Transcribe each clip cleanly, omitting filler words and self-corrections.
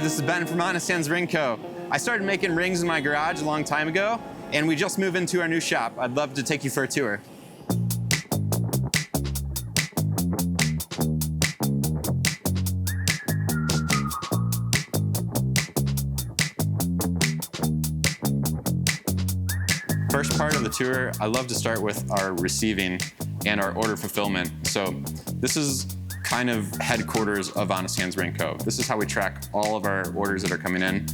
this is Ben from Honest Hands Ring Co. I started making rings in my garage a long time ago, and we just moved into our new shop. I'd love to take you for a tour. First part of the tour, I love to start with our receiving and our order fulfillment. So this is kind of headquarters of Honest Hands Ring Co. This is how we track all of our orders that are coming in.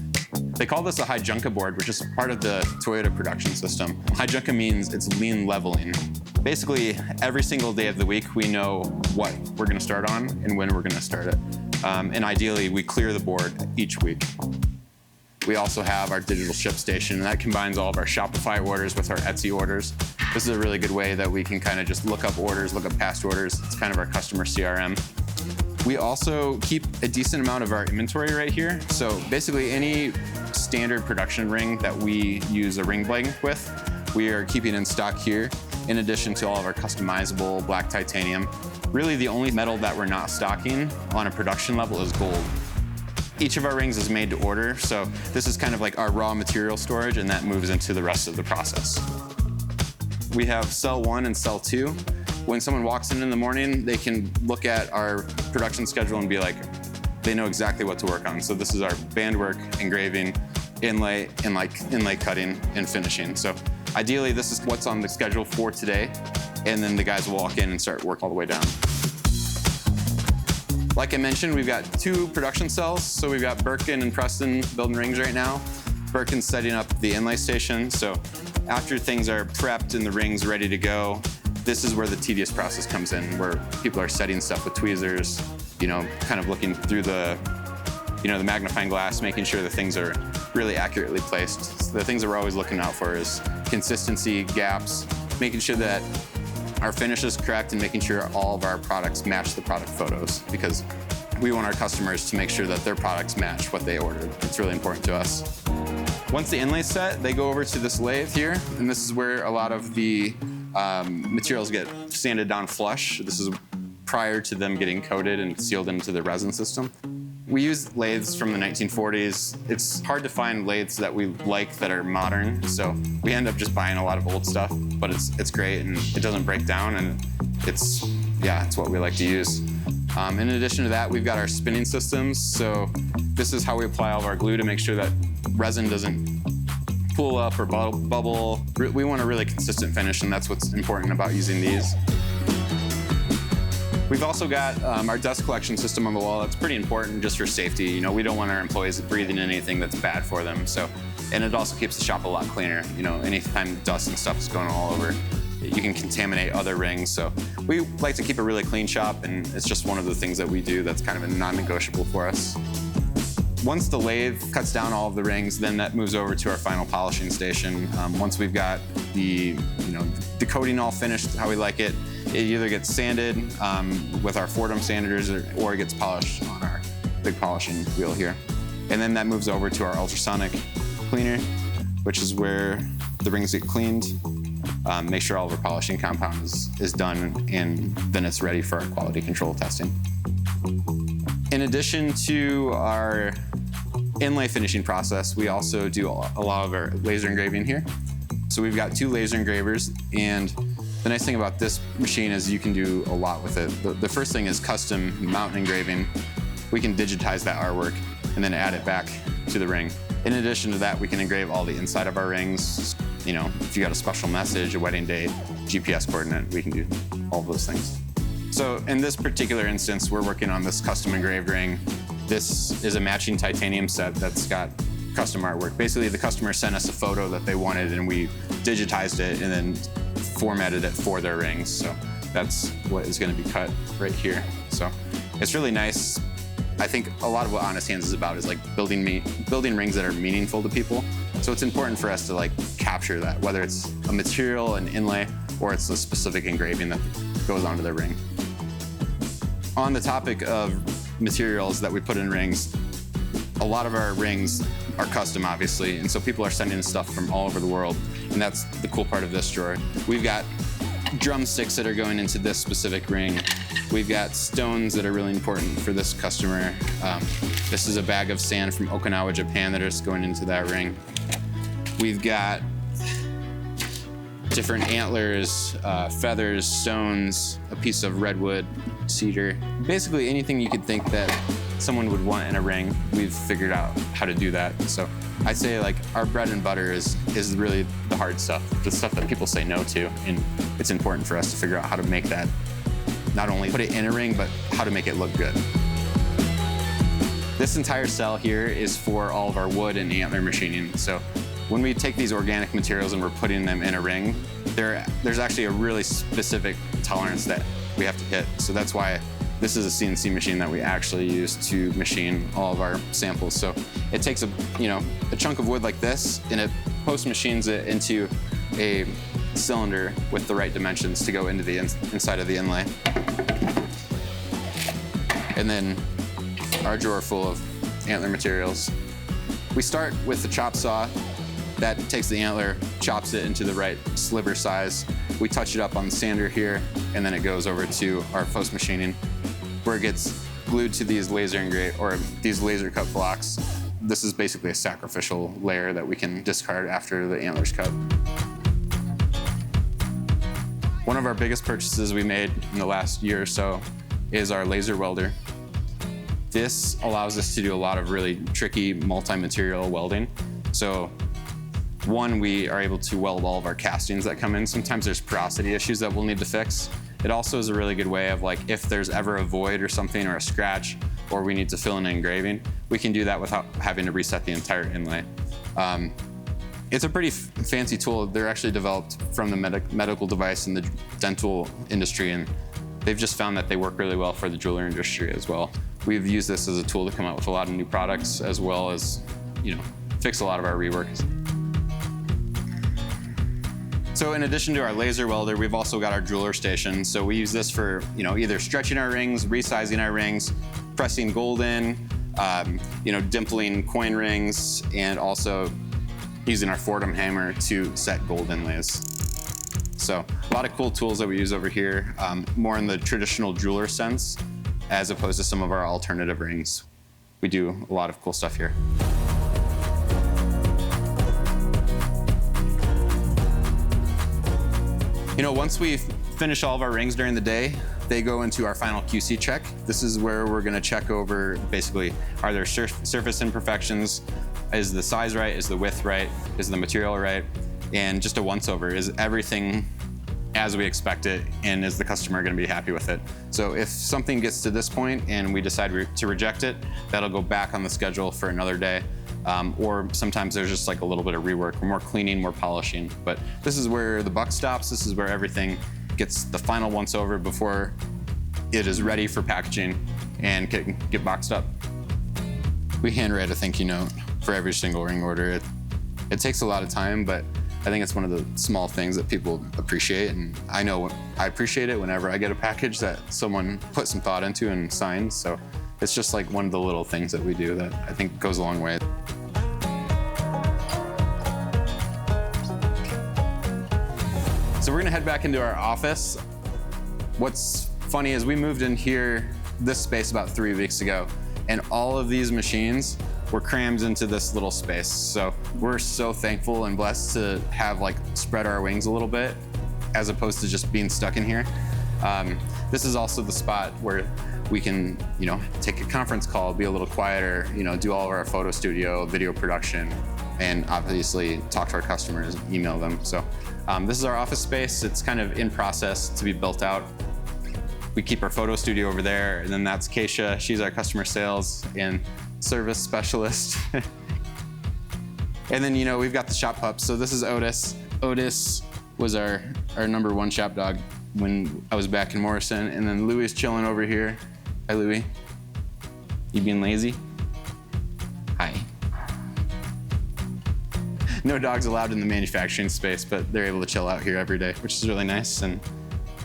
They call this a Hijunka board, which is part of the Toyota production system. Hijunka means it's lean leveling. Basically, every single day of the week, we know what we're gonna start on and when we're gonna start it. And ideally, we clear the board each week. We also have our digital ship station, and that combines all of our Shopify orders with our Etsy orders. This is a really good way that we can kind of just look up orders, look up past orders. It's kind of our customer CRM. We also keep a decent amount of our inventory right here. So basically any standard production ring that we use a ring blank with, we are keeping in stock here, in addition to all of our customizable black titanium. Really the only metal that we're not stocking on a production level is gold. Each of our rings is made to order, so this is kind of like our raw material storage, and that moves into the rest of the process. We have cell 1 and cell 2. When someone walks in the morning, they can look at our production schedule and be like, they know exactly what to work on. So this is our bandwork, engraving, inlay, and inlay cutting and finishing. So ideally, this is what's on the schedule for today, and then the guys will walk in and start work all the way down. Like I mentioned, we've got 2 production cells. So we've got Birkin and Preston building rings right now. Birkin's setting up the inlay station. So after things are prepped and the ring's ready to go, this is where the tedious process comes in, where people are setting stuff with tweezers, kind of looking through the magnifying glass, making sure the things are really accurately placed. So the things that we're always looking out for is consistency, gaps, making sure that our finish is correct, and making sure all of our products match the product photos, because we want our customers to make sure that their products match what they ordered. It's really important to us. Once the inlay's set, they go over to this lathe here, and this is where a lot of the materials get sanded down flush. This is prior to them getting coated and sealed into the resin system. We use lathes from the 1940s. It's hard to find lathes that we like that are modern, so we end up just buying a lot of old stuff, but it's great and it doesn't break down, and it's what we like to use. In addition to that, we've got our spinning systems. So this is how we apply all of our glue to make sure that resin doesn't pool up or bubble. We want a really consistent finish, and that's what's important about using these. We've also got our dust collection system on the wall. That's pretty important just for safety. We don't want our employees breathing in anything that's bad for them. And it also keeps the shop a lot cleaner. Anytime dust and stuff is going all over, you can contaminate other rings. So we like to keep a really clean shop, and it's just one of the things that we do that's kind of a non-negotiable for us. Once the lathe cuts down all of the rings, then that moves over to our final polishing station. Once we've got the coating all finished how we like it, it either gets sanded with our Fordham sanders or it gets polished on our big polishing wheel here. And then that moves over to our ultrasonic cleaner, which is where the rings get cleaned, make sure all of our polishing compound is done, and then it's ready for our quality control testing. In addition to our inlay finishing process, we also do a lot of our laser engraving here. So we've got 2 laser engravers, and the nice thing about this machine is you can do a lot with it. The first thing is custom mount engraving. We can digitize that artwork and then add it back to the ring. In addition to that, we can engrave all the inside of our rings. If you got a special message, a wedding date, GPS coordinate, we can do all of those things. So in this particular instance, we're working on this custom engraved ring. This is a matching titanium set that's got custom artwork. Basically, the customer sent us a photo that they wanted, and we digitized it and then formatted it for their rings. So that's what is going to be cut right here. So it's really nice. I think a lot of what Honest Hands is about is like building rings that are meaningful to people. So it's important for us to capture that, whether it's a material, an inlay, or it's a specific engraving that goes onto the ring. On the topic of materials that we put in rings, a lot of our rings are custom, obviously, and so people are sending us stuff from all over the world, and that's the cool part of this drawer. We've got drumsticks that are going into this specific ring. We've got stones that are really important for this customer. This is a bag of sand from Okinawa, Japan that is going into that ring. We've got different antlers, feathers, stones, a piece of redwood, cedar. Basically anything you could think that someone would want in a ring, we've figured out how to do that. So I'd say like our bread and butter is really the hard stuff, the stuff that people say no to. And it's important for us to figure out how to make that, not only put it in a ring, but how to make it look good. This entire cell here is for all of our wood and antler machining. So when we take these organic materials and we're putting them in a ring, there's actually a really specific tolerance that we have to hit. So that's why this is a CNC machine that we actually use to machine all of our samples. So it takes a chunk of wood like this, and it post machines it into a cylinder with the right dimensions to go into the inside of the inlay. And then our drawer full of antler materials. We start with the chop saw. That takes the antler, chops it into the right sliver size. We touch it up on the sander here, and then it goes over to our post machining, where it gets glued to these laser cut blocks. This is basically a sacrificial layer that we can discard after the antler's cut. One of our biggest purchases we made in the last year or so is our laser welder. This allows us to do a lot of really tricky multi-material welding. So one, we are able to weld all of our castings that come in. Sometimes there's porosity issues that we'll need to fix. It also is a really good way of, like, if there's ever a void or something, or a scratch, or we need to fill in an engraving, we can do that without having to reset the entire inlay. It's a pretty fancy tool. They're actually developed from the medical device and the dental industry, and they've just found that they work really well for the jewelry industry as well. We've used this as a tool to come out with a lot of new products, as well as, fix a lot of our reworks. So in addition to our laser welder, we've also got our jeweler station. So we use this for, either stretching our rings, resizing our rings, pressing gold in, dimpling coin rings, and also using our Fordham hammer to set gold inlays. So a lot of cool tools that we use over here, more in the traditional jeweler sense, as opposed to some of our alternative rings. We do a lot of cool stuff here. Once we finish all of our rings during the day, they go into our final QC check. This is where we're gonna check over, basically, are there surface imperfections? Is the size right? Is the width right? Is the material right? And just a once-over, is everything as we expect it, and is the customer gonna be happy with it? So if something gets to this point and we decide to reject it, that'll go back on the schedule for another day. Or sometimes there's just like a little bit of rework, more cleaning, more polishing. But this is where the buck stops. This is where everything gets the final once over before it is ready for packaging and get boxed up. We handwrite a thank you note for every single ring order. It takes a lot of time, but I think it's one of the small things that people appreciate. And I know I appreciate it whenever I get a package that someone put some thought into and signed. So it's just like one of the little things that we do that I think goes a long way. So we're gonna head back into our office. What's funny is we moved in here, this space, about 3 weeks ago, and all of these machines were crammed into this little space. So we're so thankful and blessed to have spread our wings a little bit, as opposed to just being stuck in here. This is also the spot where we can, take a conference call, be a little quieter, do all of our photo studio, video production, and obviously talk to our customers, email them. So this is our office space. It's kind of in process to be built out. We keep our photo studio over there, and then that's Keisha. She's our customer sales and service specialist. And then, we've got the shop pups. So this is Otis. Otis was our #1 shop dog when I was back in Morrison. And then Louis is chilling over here. Hi, Louis. You being lazy? Hi. No dogs allowed in the manufacturing space, but they're able to chill out here every day, which is really nice. And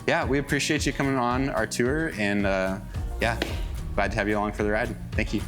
yeah, we appreciate you coming on our tour, and glad to have you along for the ride. Thank you.